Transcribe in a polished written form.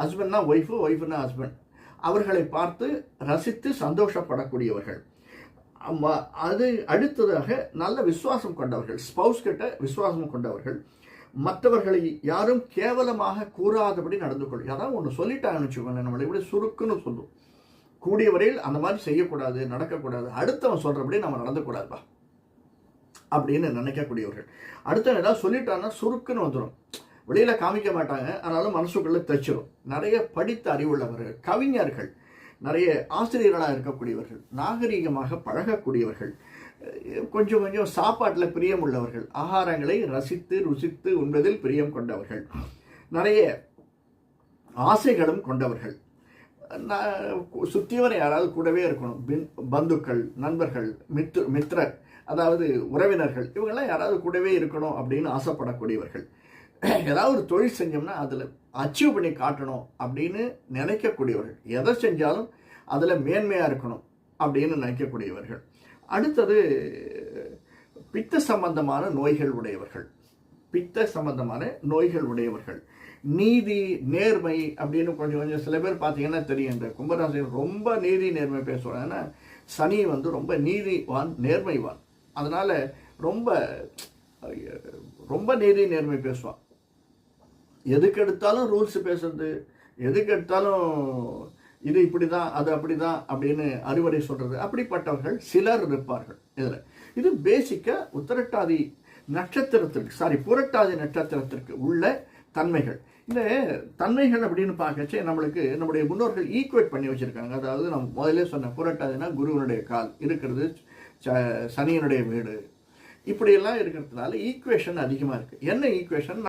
ஹஸ்பண்ட்னா wife, ஒய்ஃபுனா husband. அவர்களை பார்த்து ரசித்து சந்தோஷப்படக்கூடியவர்கள். அது அடுத்ததாக நல்ல விசுவாசம் கொண்டவர்கள், ஸ்பவுஸ் கிட்ட விசுவாசம் கொண்டவர்கள். மற்றவர்களை யாரும் கேவலமாக கூறாதபடி நடந்து கொள்ளும். யாராவது ஒன்று சொல்லிட்டாங்கன்னு வச்சுக்கோங்க, நம்மளை இப்படி சுருக்குன்னு சொல்லும். கூடிய வரையில் அந்த மாதிரி செய்யக்கூடாது, நடக்கக்கூடாது, அடுத்தவன் சொல்கிறபடி நம்ம நடந்துக்கூடாதுப்பா அப்படின்னு நினைக்கக்கூடியவர்கள். அடுத்தவன் ஏதாவது சொல்லிட்டான்னா சுருக்குன்னு வந்துடும். வெளியில் காமிக்க மாட்டாங்க, ஆனாலும் மனசுக்குள்ளே தைச்சிடும். நிறைய படித்த அறிவுள்ளவர்கள், கவிஞர்கள், நிறைய ஆசிரியர்களாக இருக்கக்கூடியவர்கள், நாகரீகமாக பழகக்கூடியவர்கள், கொஞ்சம் கொஞ்சம் சாப்பாட்டில் பிரியம் உள்ளவர்கள், ஆகாரங்களை ரசித்து ருசித்து உண்பதில் பிரியம் கொண்டவர்கள், நிறைய ஆசைகளும் கொண்டவர்கள். சுத்தியவரை யாராவது கூடவே இருக்கணும். பந்துக்கள், நண்பர்கள், மித்திரர், அதாவது உறவினர்கள், இவங்கெல்லாம் யாராவது கூடவே இருக்கணும் அப்படின்னு ஆசைப்படக்கூடியவர்கள். ஏதாவது ஒரு தொழில் செஞ்சோம்னா அதில் அச்சீவ் பண்ணி காட்டணும் அப்படின்னு நினைக்கக்கூடியவர்கள். எதை செஞ்சாலும் அதில் மேன்மையாக இருக்கணும் அப்படின்னு நினைக்கக்கூடியவர்கள். அடுத்தது பித்த சம்பந்தமான நோய்கள் உடையவர்கள். பித்த சம்பந்தமான நோய்கள் உடையவர்கள். நீதி, நேர்மை அப்படின்னு கொஞ்சம் கொஞ்சம் சில பேர் பார்த்தீங்கன்னா தெரியும். இந்த கும்பராசியில் ரொம்ப நீதி நேர்மை பேசுவாங்க. ஏன்னா சனி ரொம்ப நீதிவான், நேர்மைவான். அதனால் ரொம்ப ரொம்ப நீதி நேர்மை பேசுவான். எதுக்கு எடுத்தாலும் ரூல்ஸ் பேசுறது, எதுக்கு எடுத்தாலும் இது இப்படி தான், அது அப்படி தான் அப்படின்னு அறிவுரை சொல்கிறது, அப்படிப்பட்டவர்கள் சிலர் இருப்பார்கள் இதில். இது பேசிக்காக உத்திரட்டாதி நட்சத்திரத்திற்கு, புரட்டாதி நட்சத்திரத்திற்கு உள்ள தன்மைகள். இந்த தன்மைகள் அப்படின்னு பார்க்கச்சே நம்மளுக்கு நம்முடைய முன்னோர்கள் ஈக்குவேட் பண்ணி வச்சுருக்காங்க. அதாவது நம்ம முதலே சொன்ன புரட்டாதினா குருவனுடைய கால் இருக்கிறது, சனியனுடைய வீடு, இப்படியெல்லாம் இருக்கிறதுனால ஈக்குவேஷன் அதிகமாக இருக்குது. என்ன ஈக்குவேஷன்?